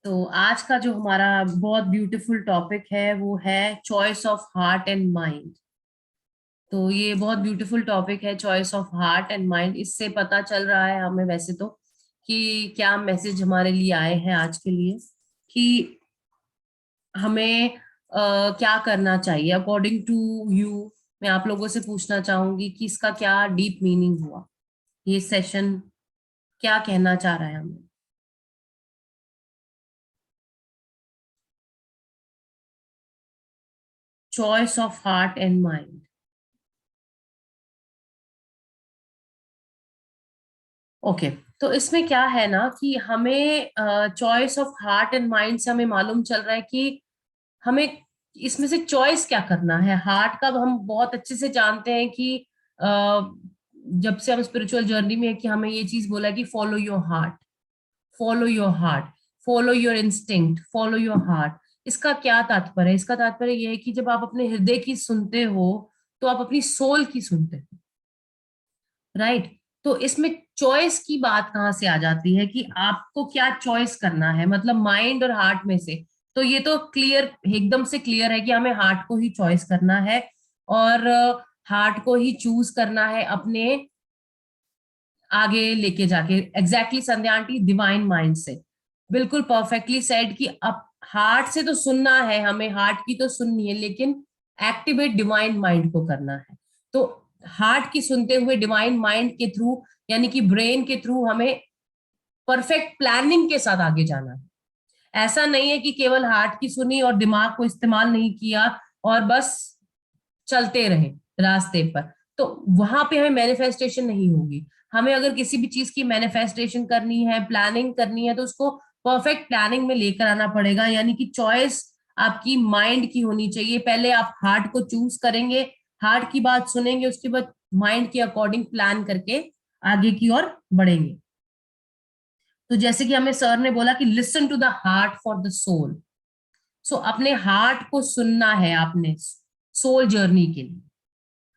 तो आज का जो हमारा बहुत ब्यूटीफुल टॉपिक है वो है choice of heart and mind. तो ये बहुत ब्यूटीफुल टॉपिक है, choice of heart and mind. इससे पता चल रहा है हमें वैसे तो कि क्या मैसेज हमारे लिए आए हैं आज के लिए, कि हमें क्या करना चाहिए अकॉर्डिंग टू यू। मैं आप लोगों से पूछना चाहूंगी कि इसका क्या डीप मीनिंग हुआ, ये सेशन क्या कहना चाह रहा है हमें। Choice of heart and mind. Okay, तो इसमें क्या है ना कि हमें choice of heart and mind से हमें मालूम चल रहा है कि हमें इसमें से चॉइस क्या करना है। हार्ट का हम बहुत अच्छे से जानते हैं कि अ, जब से हम स्पिरिचुअल जर्नी में है कि हमें ये चीज बोला है कि follow your heart, follow your heart, follow your instinct, follow your heart. इसका क्या तात्पर्य है? इसका तात्पर्य यह है कि जब आप अपने हृदय की सुनते हो तो आप अपनी सोल की सुनते हो, राइट। तो इसमें चॉइस की बात कहाँ से आ जाती है कि आपको क्या चॉइस करना है, मतलब माइंड और हार्ट में से। तो ये तो क्लियर, एकदम से क्लियर है कि हमें हार्ट को ही चॉइस करना है और हार्ट को ही चूज करना है अपने आगे लेके जाके। एग्जैक्टली संध्या आंटी, डिवाइन माइंड से बिल्कुल परफेक्टली सेड कि अब हार्ट से तो सुनना है, हमें हार्ट की तो सुननी है, लेकिन एक्टिवेट डिवाइन माइंड को करना है। तो हार्ट की सुनते हुए डिवाइन माइंड के थ्रू, यानी कि ब्रेन के थ्रू, हमें परफेक्ट प्लानिंग के साथ आगे जाना है। ऐसा नहीं है कि केवल हार्ट की सुनी और दिमाग को इस्तेमाल नहीं किया और बस चलते रहे रास्ते पर, तो वहां पे हमें मैनिफेस्टेशन नहीं होगी। हमें अगर किसी भी चीज की मैनिफेस्टेशन करनी है, प्लानिंग करनी है, तो उसको परफेक्ट प्लानिंग में लेकर आना पड़ेगा। यानी कि चॉइस आपकी माइंड की होनी चाहिए। पहले आप हार्ट को चूज करेंगे, हार्ट की बात सुनेंगे, उसके बाद माइंड के अकॉर्डिंग प्लान करके आगे की ओर बढ़ेंगे। तो जैसे कि हमें सर ने बोला कि listen to the heart for the soul. So अपने हार्ट को सुनना है आपने सोल जर्नी के लिए,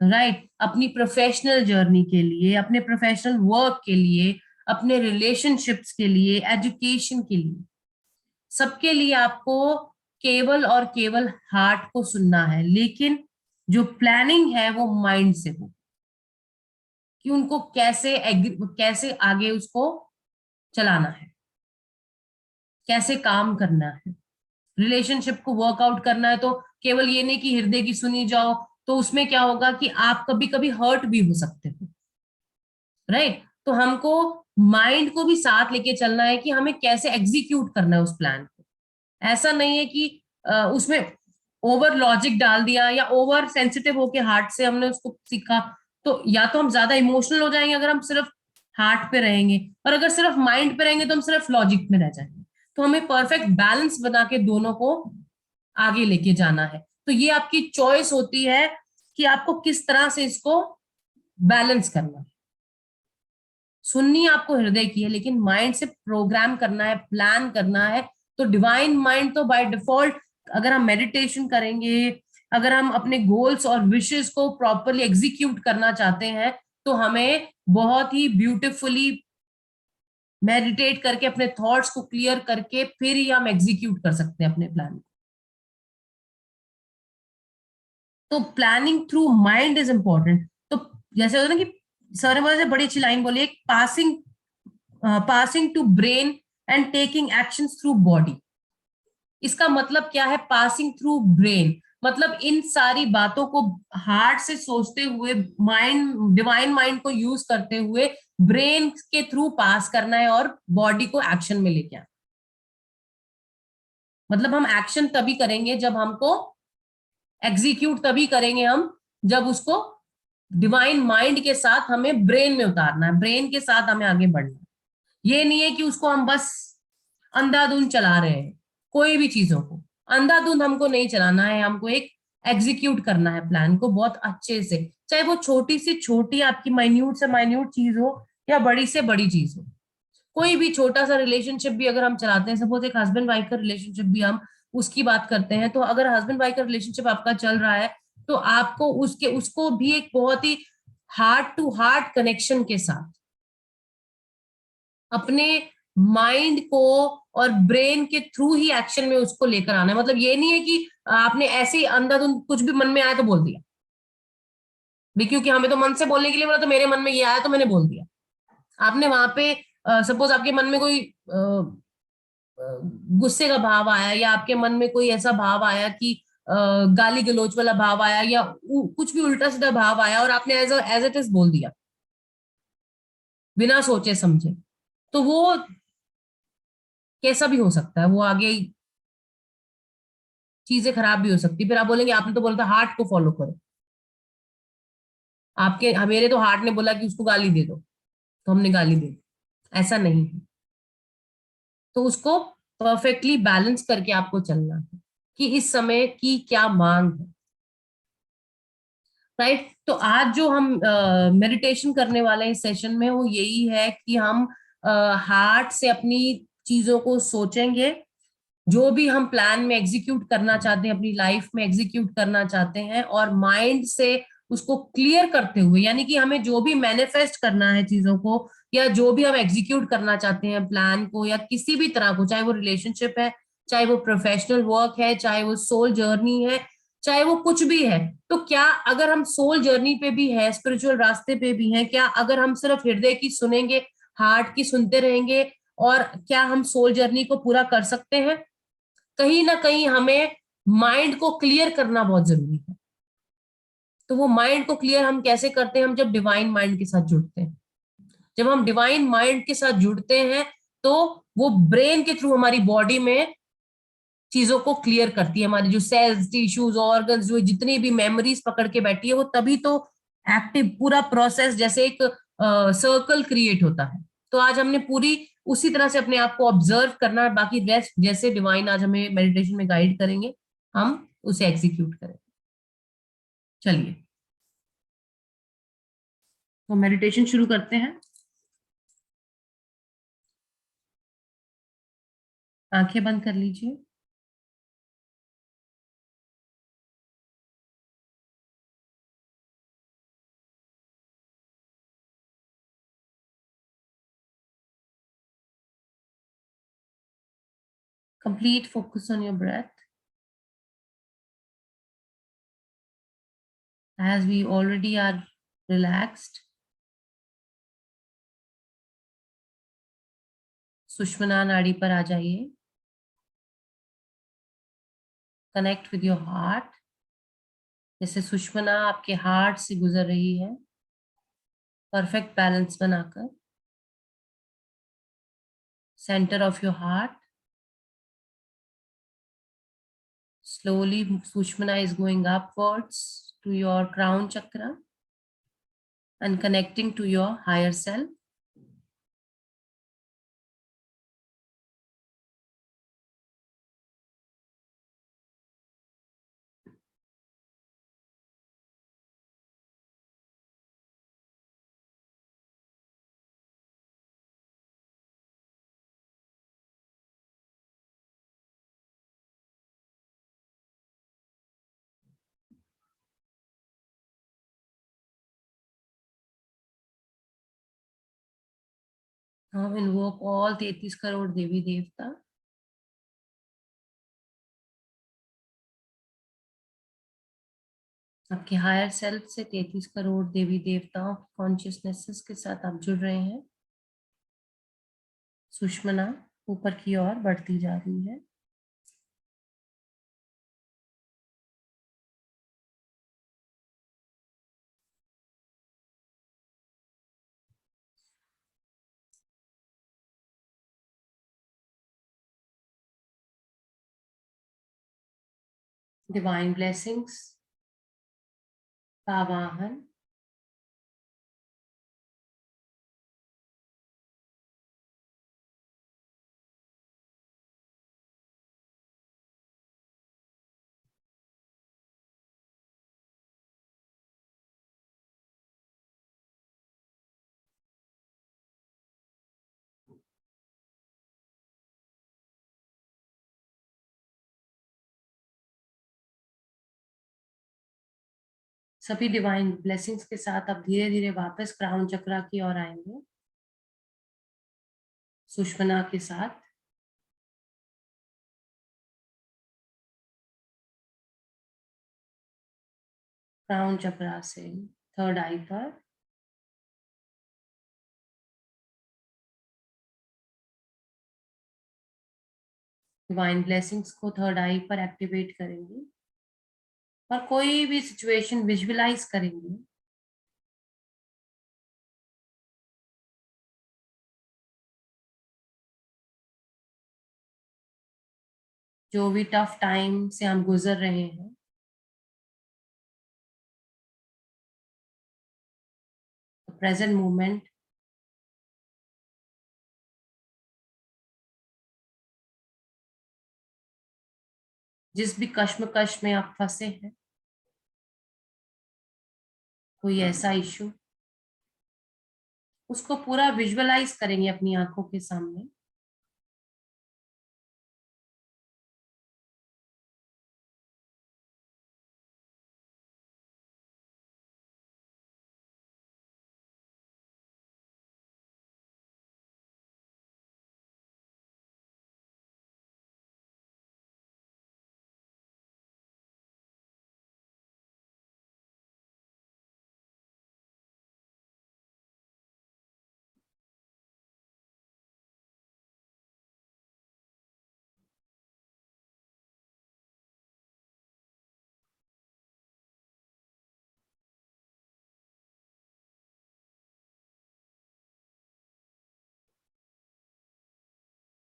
राइट। अपनी प्रोफेशनल जर्नी के लिए, अपने प्रोफेशनल वर्क के लिए, अपने रिलेशनशिप्स के लिए, एजुकेशन के लिए, सबके लिए आपको केवल और केवल हार्ट को सुनना है। लेकिन जो प्लानिंग है वो माइंड से हो, कि उनको कैसे आगे उसको चलाना है, कैसे काम करना है, रिलेशनशिप को वर्कआउट करना है। तो केवल ये नहीं कि हृदय की सुनी जाओ, तो उसमें क्या होगा कि आप कभी कभी हर्ट भी हो सकते हो, राइट। तो हमको माइंड को भी साथ लेके चलना है कि हमें कैसे एग्जीक्यूट करना है उस प्लान को। ऐसा नहीं है कि उसमें ओवर लॉजिक डाल दिया या ओवर सेंसिटिव होके हार्ट से हमने उसको सीखा। तो या तो हम ज्यादा इमोशनल हो जाएंगे अगर हम सिर्फ हार्ट पे रहेंगे, और अगर सिर्फ माइंड पे रहेंगे तो हम सिर्फ लॉजिक में रह जाएंगे। तो हमें परफेक्ट बैलेंस बना के दोनों को आगे लेके जाना है। तो ये आपकी चॉइस होती है कि आपको किस तरह से इसको बैलेंस करना है। सुननी आपको हृदय की है, लेकिन माइंड से प्रोग्राम करना है, प्लान करना है। तो डिवाइन माइंड तो बाय डिफॉल्ट, अगर हम मेडिटेशन करेंगे, अगर हम अपने गोल्स और विशेस को प्रॉपरली एग्जीक्यूट करना चाहते हैं, तो हमें बहुत ही ब्यूटिफुली मेडिटेट करके अपने थॉट्स को क्लियर करके फिर ही हम एग्जीक्यूट कर सकते हैं अपने प्लान। तो planning through mind is important. तो जैसे होता है ना कि सर ने बोला, बड़ी अच्छी लाइन बोली है, passing passing to brain and taking action through body. इसका मतलब क्या है पासिंग थ्रू ब्रेन? मतलब इन सारी बातों को हार्ट से सोचते हुए, माइंड, डिवाइन माइंड को यूज करते हुए ब्रेन के थ्रू पास करना है और बॉडी को एक्शन में लेके आना। मतलब हम एक्शन तभी करेंगे जब हमको, एग्जीक्यूट तभी करेंगे हम जब उसको डिवाइन माइंड के साथ हमें ब्रेन में उतारना है, ब्रेन के साथ हमें आगे बढ़ना है। ये नहीं है कि उसको हम बस अंधाधुंध चला रहे हैं, कोई भी चीजों को अंधाधुंध हमको नहीं चलाना है। हमको एक एग्जीक्यूट करना है प्लान को बहुत अच्छे से, चाहे वो छोटी से छोटी आपकी माइन्यूट से माइन्यूट चीज हो या बड़ी से बड़ी चीज हो। कोई भी छोटा सा रिलेशनशिप भी अगर हम चलाते हैं, सपोज एक हस्बैंड वाइफ का रिलेशनशिप भी हम उसकी बात करते हैं, तो अगर हस्बैंड वाइफ का रिलेशनशिप आपका चल रहा है, तो आपको उसको भी एक बहुत ही हार्ट टू हार्ट कनेक्शन के साथ अपने माइंड को और ब्रेन के थ्रू ही एक्शन में उसको लेकर आना है। मतलब ये नहीं है कि आपने ऐसे ही अंधाधुंध कुछ भी मन में आया तो बोल दिया भी, क्योंकि हमें तो मन से बोलने के लिए बोला, तो मेरे मन में ये आया तो मैंने बोल दिया। आपने वहां पे सपोज आपके मन में कोई गुस्से का भाव आया, या आपके मन में कोई ऐसा भाव आया कि गाली गलौज वाला भाव आया, या कुछ भी उल्टा सीधा भाव आया, और आपने एज इट इज बोल दिया बिना सोचे समझे, तो वो कैसा भी हो सकता है, वो आगे चीजें खराब भी हो सकती है। फिर आप बोलेंगे आपने तो बोला था हार्ट को फॉलो करो, आपके मेरे तो हार्ट ने बोला कि उसको गाली दे दो, तो हमने गाली दे दी। ऐसा नहीं है। तो उसको परफेक्टली बैलेंस करके आपको चलना है कि इस समय की क्या मांग है। राइट। तो आज जो हम मेडिटेशन करने वाले हैं इस सेशन में, वो यही है कि हम हार्ट से अपनी चीजों को सोचेंगे, जो भी हम प्लान में एग्जीक्यूट करना चाहते हैं, अपनी लाइफ में एग्जीक्यूट करना चाहते हैं, और माइंड से उसको क्लियर करते हुए, यानी कि हमें जो भी मैनिफेस्ट करना है चीजों को, या जो भी हम एग्जीक्यूट करना चाहते हैं प्लान को, या किसी भी तरह को, चाहे वो रिलेशनशिप है, चाहे वो प्रोफेशनल वर्क है, चाहे वो सोल जर्नी है, चाहे वो कुछ भी है, तो क्या अगर हम सोल जर्नी पे भी है, स्पिरिचुअल रास्ते पे भी हैं, क्या अगर हम सिर्फ हृदय की सुनेंगे, हार्ट की सुनते रहेंगे, और क्या हम सोल जर्नी को पूरा कर सकते हैं? कहीं ना कहीं हमें माइंड को क्लियर करना बहुत जरूरी है। तो वो माइंड को क्लियर हम कैसे करते हैं? हम जब डिवाइन माइंड के साथ जुड़ते हैं। जब हम डिवाइन माइंड के साथ जुड़ते हैं, तो वो ब्रेन के थ्रू हमारी बॉडी में चीजों को क्लियर करती है। हमारी जो सेल्स, टिश्यूज, ऑर्गन्स, जो जितनी भी मेमोरीज पकड़ के बैठी है, वो तभी तो एक्टिव पूरा प्रोसेस जैसे एक सर्कल क्रिएट होता है। तो आज हमने पूरी उसी तरह से अपने आप को ऑब्जर्व करना है। बाकी रेस्ट जैसे डिवाइन आज हमें मेडिटेशन में गाइड करेंगे, हम उसे एग्जीक्यूट करें। चलिए, तो मेडिटेशन शुरू करते हैं। आंखें बंद कर लीजिए। Complete focus on your breath. As we already are relaxed, सुषुम्ना नाड़ी पर आ जाइए। Connect with your heart. जैसे सुषुम्ना आपके हार्ट से गुजर रही है, परफेक्ट बैलेंस बनाकर। Centre of your heart, slowly sushmana is going upwards to your crown chakra and connecting to your higher self. Now invoke all 33 crore देवी देवता। आपके हायर सेल्फ से 33 करोड़ देवी देवताओं कॉन्शियसनेस के साथ आप जुड़ रहे हैं। सुषुम्ना ऊपर की ओर बढ़ती जा रही है। डिवाइन ब्लेसिंग्स का आवाहन। सभी डिवाइन ब्लेसिंग्स के साथ आप धीरे धीरे वापस क्राउन चक्रा की ओर आएंगे। सुषमना के साथ। क्राउन चक्रा से थर्ड आई पर। डिवाइन ब्लेसिंग्स को थर्ड आई पर एक्टिवेट करेंगे और कोई भी सिचुएशन विजुअलाइज करेंगे। जो भी टफ टाइम से हम गुजर रहे हैं, प्रेजेंट मोमेंट, जिस भी कश्मकश में आप फंसे हैं, कोई ऐसा इशू, उसको पूरा विजुअलाइज करेंगे अपनी आंखों के सामने।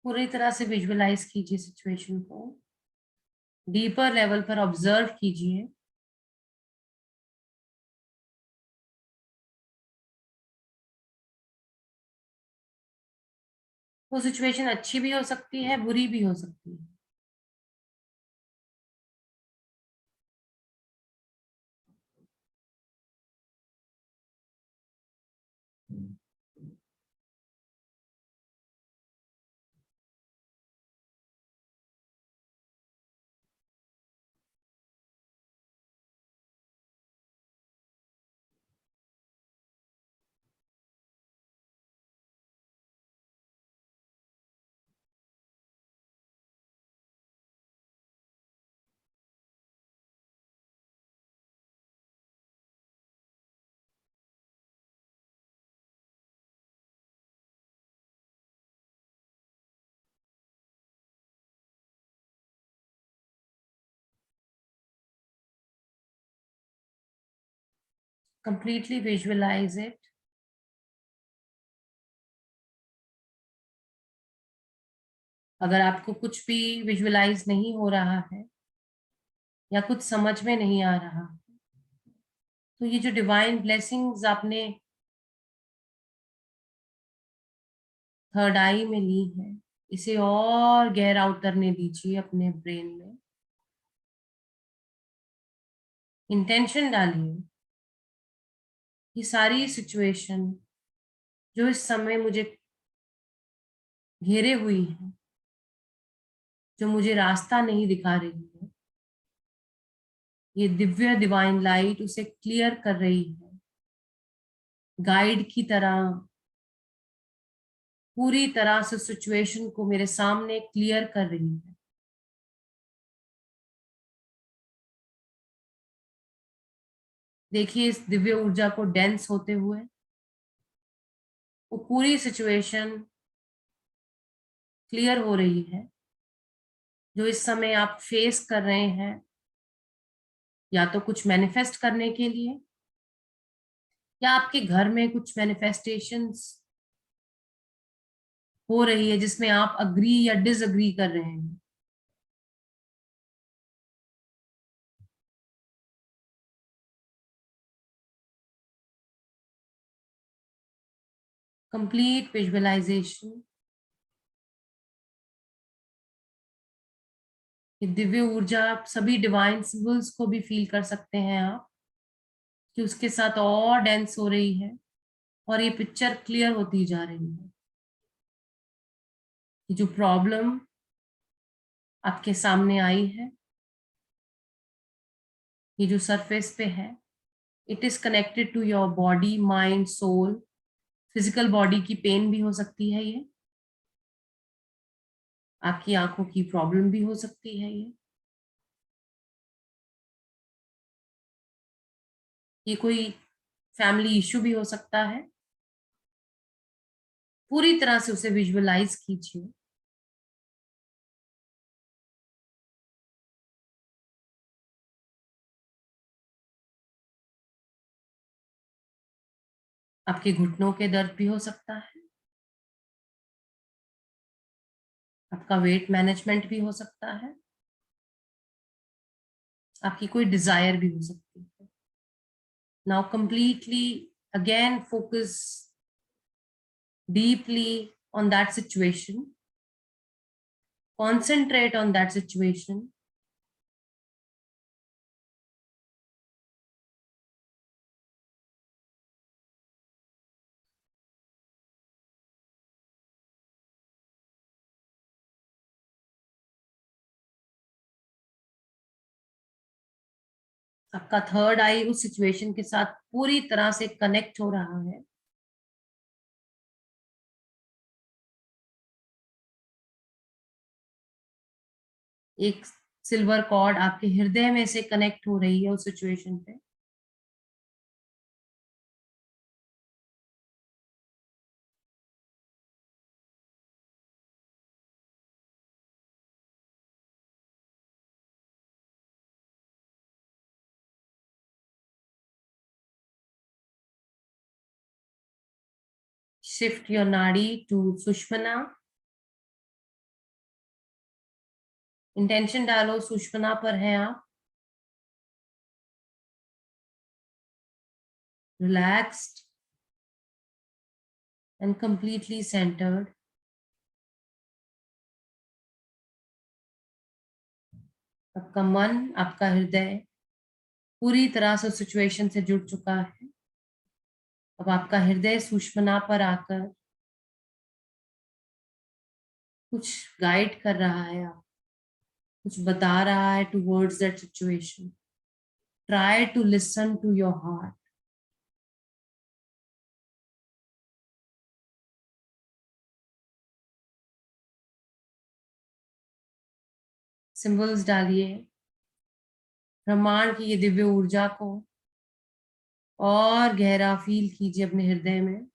पूरी तरह से विजुअलाइज कीजिए सिचुएशन को, डीपर लेवल पर ऑब्जर्व कीजिए। वो सिचुएशन अच्छी भी हो सकती है, बुरी भी हो सकती है। Completely visualise it. अगर आपको कुछ भी विजुअलाइज नहीं हो रहा है या कुछ समझ में नहीं आ रहा, तो ये जो डिवाइन ब्लेसिंग्स आपने थर्ड आई में ली है, इसे और गहरा उतरने दीजिए अपने ब्रेन में। इंटेंशन डालिए, ये सारी सिचुएशन जो इस समय मुझे घेरे हुई है, जो मुझे रास्ता नहीं दिखा रही है, ये दिव्य डिवाइन लाइट उसे क्लियर कर रही है, गाइड की तरह पूरी तरह से सिचुएशन को मेरे सामने क्लियर कर रही है। देखिए इस दिव्य ऊर्जा को डेंस होते हुए, वो पूरी सिचुएशन क्लियर हो रही है जो इस समय आप फेस कर रहे हैं, या तो कुछ मैनिफेस्ट करने के लिए, या आपके घर में कुछ मैनिफेस्टेशंस हो रही है जिसमें आप अग्री या डिसअग्री कर रहे हैं। कंप्लीट विजुअलाइजेशन, ये दिव्य ऊर्जा, सभी डिवाइन सिंबल्स को भी फील कर सकते हैं आप, कि उसके साथ और डेंस हो रही है और ये पिक्चर क्लियर होती जा रही है। ये जो प्रॉब्लम आपके सामने आई है, ये जो सरफेस पे है, it is connected to your body, mind, soul. Physical body की पेन भी हो सकती है ये, आपकी आंखों की प्रॉब्लम भी हो सकती है ये कोई फैमिली इश्यू भी हो सकता है। पूरी तरह से उसे विजुअलाइज कीजिए। आपके घुटनों के दर्द भी हो सकता है। आपका वेट मैनेजमेंट भी हो सकता है। आपकी कोई डिजायर भी हो सकती है। Now completely again focus deeply on that situation. Concentrate on that situation. आपका थर्ड आई उस सिचुएशन के साथ पूरी तरह से कनेक्ट हो रहा है। एक सिल्वर कॉर्ड आपके हृदय में से कनेक्ट हो रही है उस सिचुएशन पे। शिफ्ट योर नाड़ी टू सुषुम्ना। इंटेंशन डालो, सुषुम्ना पर हैं आप। Relaxed and completely centred. आपका मन, आपका हृदय पूरी तरह से सिचुएशन से जुड़ चुका है। अब आपका हृदय सुषुम्ना पर आकर कुछ गाइड कर रहा है, आप कुछ बता रहा है towards that situation. Try to listen to your heart. Symbols डालिए। ब्रह्मांड की ये दिव्य ऊर्जा को और गहरा फील कीजिए अपने हृदय में।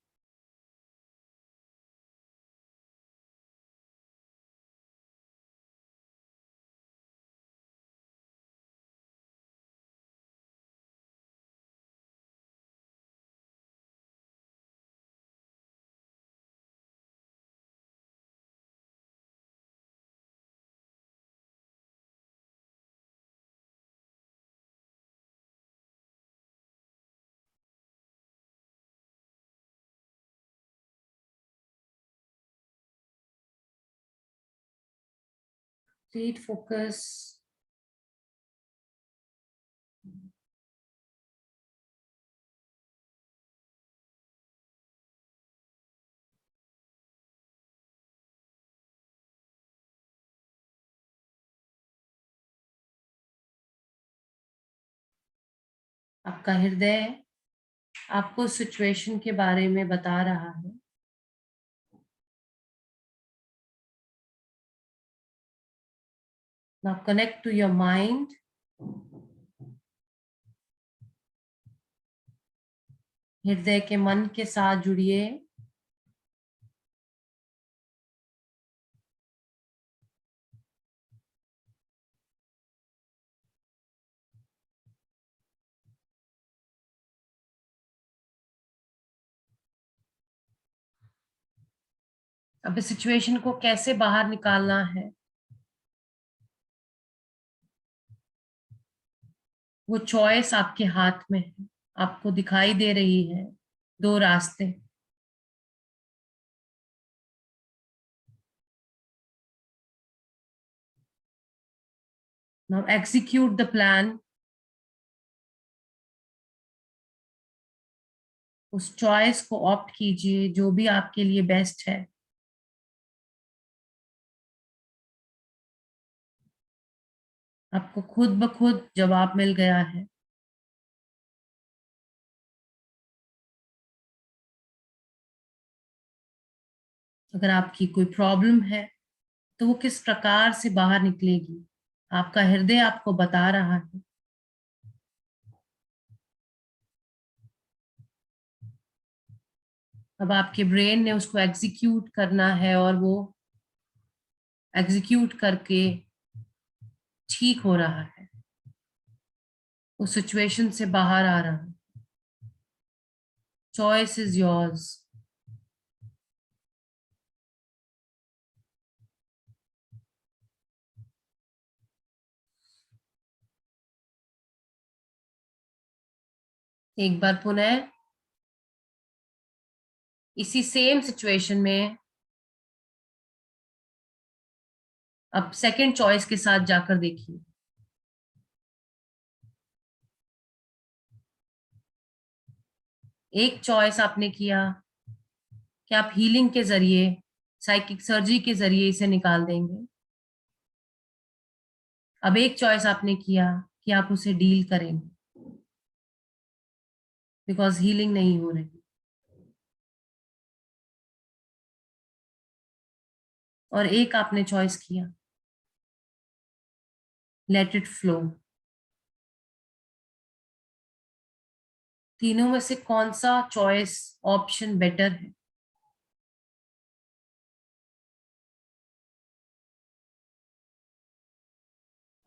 Complete focus. आपका हृदय आपको सिचुएशन के बारे में बता रहा है। Now connect to your mind. हृदय के मन के साथ जुड़िए। अब इस सिचुएशन को कैसे बाहर निकालना है, वो चॉइस आपके हाथ में है। आपको दिखाई दे रही है दो रास्ते। Now execute the plan. उस चॉइस को ऑप्ट कीजिए जो भी आपके लिए बेस्ट है। आपको खुद ब खुद जवाब मिल गया है। अगर आपकी कोई प्रॉब्लम है तो वो किस प्रकार से बाहर निकलेगी, आपका हृदय आपको बता रहा है। अब आपके ब्रेन ने उसको एग्जीक्यूट करना है और वो एग्जीक्यूट करके ठीक हो रहा है, उस सिचुएशन से बाहर आ रहा है। Choice is yours. एक बार पुनः इसी सेम सिचुएशन में अब सेकंड चॉइस के साथ जाकर देखिए। एक चॉइस आपने किया कि आप हीलिंग के जरिए, साइकिक सर्जरी के जरिए इसे निकाल देंगे। अब एक चॉइस आपने किया कि आप उसे डील करेंगे, बिकॉज हीलिंग नहीं हो रही। और एक आपने चॉइस किया, लेट इट फ्लो। तीनों में से कौन सा चॉइस ऑप्शन बेटर है?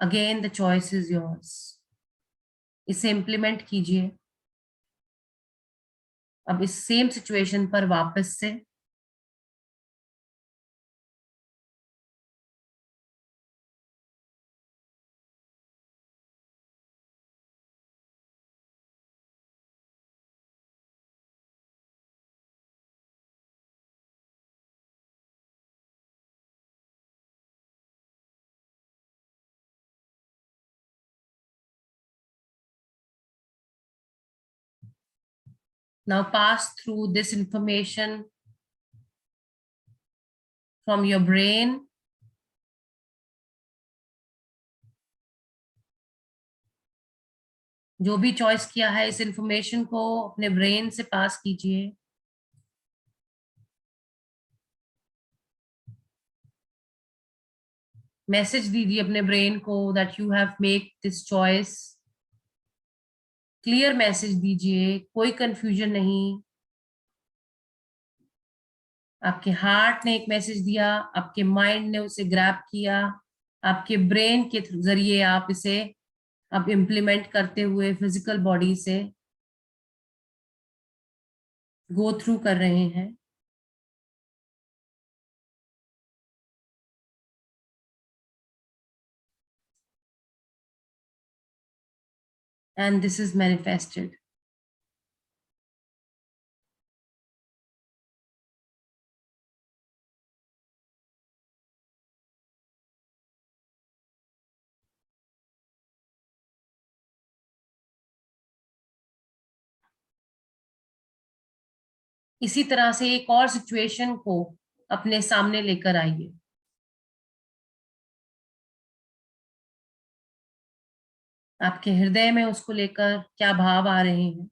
Again the choice is yours. इसे इम्प्लीमेंट कीजिए। अब इस सेम सिचुएशन पर वापस से now pass through this information from your brain जो भी चॉइस किया है इस इंफॉर्मेशन को अपने ब्रेन से पास कीजिए। मैसेज दीजिए अपने ब्रेन को that you have make this choice. Clear message दीजिए, कोई कंफ्यूजन नहीं। आपके हार्ट ने एक मैसेज दिया, आपके माइंड ने उसे ग्रैब किया, आपके ब्रेन के जरिए आप इसे अब इम्प्लीमेंट करते हुए फिजिकल बॉडी से गो थ्रू कर रहे हैं। And this is manifested. इसी तरह से एक और सिचुएशन को अपने सामने लेकर आइए। आपके हृदय में उसको लेकर क्या भाव आ रहे हैं?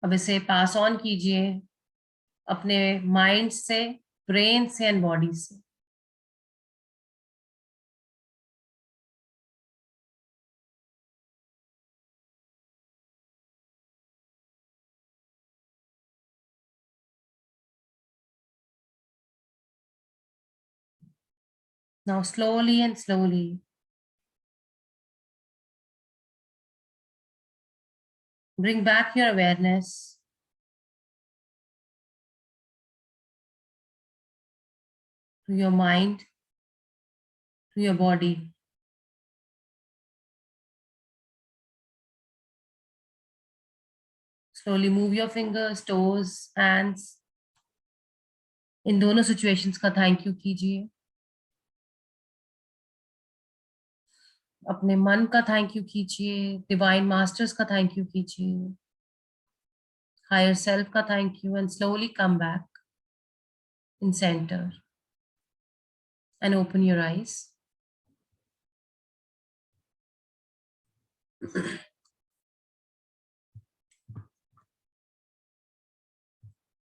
अब इसे पास ऑन कीजिए अपने माइंड से, ब्रेन से एंड बॉडी से। Now slowly and slowly bring back your awareness to your mind, to your body. Slowly move your fingers, toes, hands. इन दोनों सिचुएशंस का थैंक यू कीजिए। अपने मन का थैंक यू कीजिए, डिवाइन मास्टर्स का थैंक यू कीजिए, हायर सेल्फ का thank you, and slowly come back in centre and open your eyes.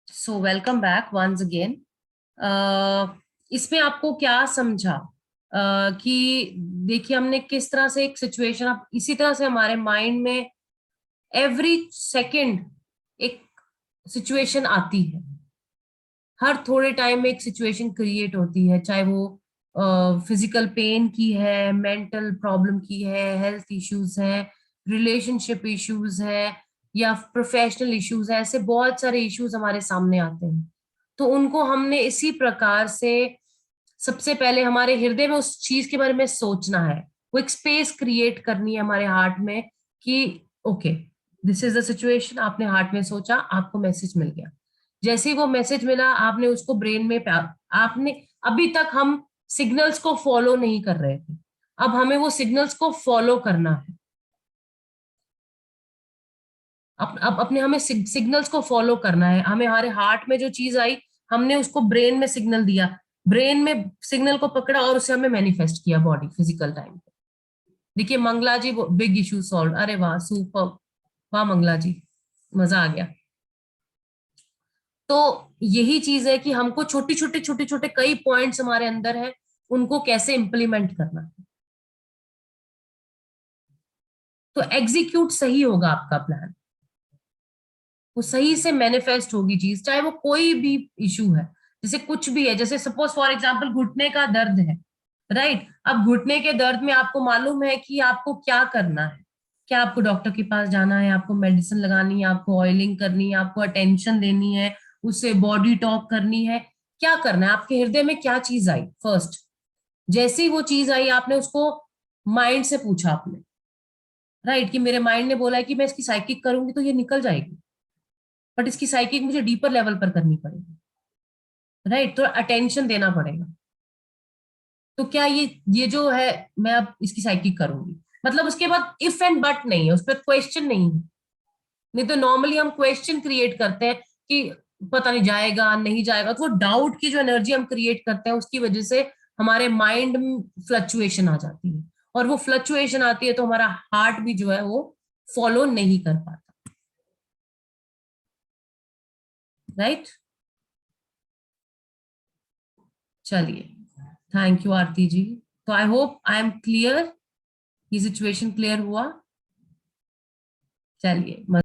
So welcome back once again. इसमें आपको क्या समझा कि देखिए हमने किस तरह से एक सिचुएशन, अब इसी तरह से हमारे माइंड में एवरी सेकंड एक सिचुएशन आती है, हर थोड़े टाइम में एक सिचुएशन क्रिएट होती है, चाहे वो फिजिकल पेन की है, मेंटल प्रॉब्लम की है, हेल्थ इश्यूज है, रिलेशनशिप इश्यूज है, या प्रोफेशनल इश्यूज है। ऐसे बहुत सारे इश्यूज हमारे सामने आते हैं। तो उनको हमने इसी प्रकार से सबसे पहले हमारे हृदय में उस चीज के बारे में सोचना है, वो एक स्पेस क्रिएट करनी है हमारे हार्ट में कि okay, this is the situation. आपने हार्ट में सोचा, आपको मैसेज मिल गया। जैसे ही वो मैसेज मिला, आपने उसको ब्रेन में आपने, अभी तक हम सिग्नल्स को फॉलो नहीं कर रहे थे, अब हमें वो सिग्नल्स को फॉलो करना है। अब अपने हमें सिग्नल्स को फॉलो करना है। हमें हमारे हार्ट में जो चीज आई, हमने उसको ब्रेन में सिग्नल दिया, ब्रेन में सिग्नल को पकड़ा और उसे हमें मैनिफेस्ट किया बॉडी फिजिकल टाइम पे। देखिए मंगला जी, बिग इशू सॉल्व। अरे वाह, सुपर, वाह मंगला जी, मजा आ गया। तो यही चीज है कि हमको छोटे छोटे कई पॉइंट्स हमारे अंदर है, उनको कैसे इंप्लीमेंट करना है, तो एग्जीक्यूट सही होगा आपका प्लान, वो सही से मैनिफेस्ट होगी चीज, चाहे वो कोई भी इशू है। जैसे कुछ भी है, जैसे सपोज फॉर एग्जांपल घुटने का दर्द है, राइट? अब घुटने के दर्द में आपको मालूम है कि आपको क्या करना है, क्या आपको डॉक्टर के पास जाना है, आपको मेडिसिन लगानी है, आपको ऑयलिंग करनी है, आपको अटेंशन देनी है, उससे बॉडी टॉक करनी है, क्या करना है? आपके हृदय में क्या चीज आई फर्स्ट? जैसी वो चीज आई, आपने उसको माइंड से पूछा आपने, राइट? कि मेरे माइंड ने बोला है कि मैं इसकी साइकिक करूंगी तो ये निकल जाएगी, बट इसकी साइकिक मुझे डीपर लेवल पर करनी पड़ेगी, राइट? तो अटेंशन देना पड़ेगा। तो क्या ये जो है, मैं अब इसकी साइकिक करूंगी, मतलब उसके बाद इफ एंड बट नहीं है, उस पर क्वेश्चन नहीं है। नहीं तो नॉर्मली हम क्वेश्चन क्रिएट करते हैं कि पता नहीं जाएगा नहीं जाएगा, तो वो डाउट की जो एनर्जी हम क्रिएट करते हैं उसकी वजह से हमारे माइंड में फ्लक्चुएशन आ जाती है, और वो फ्लक्चुएशन आती है तो हमारा हार्ट भी जो है वो फॉलो नहीं कर पाता, राइट? चलिए, थैंक यू आरती जी। तो I hope I am clear, ये सिचुएशन क्लियर हुआ। चलिए।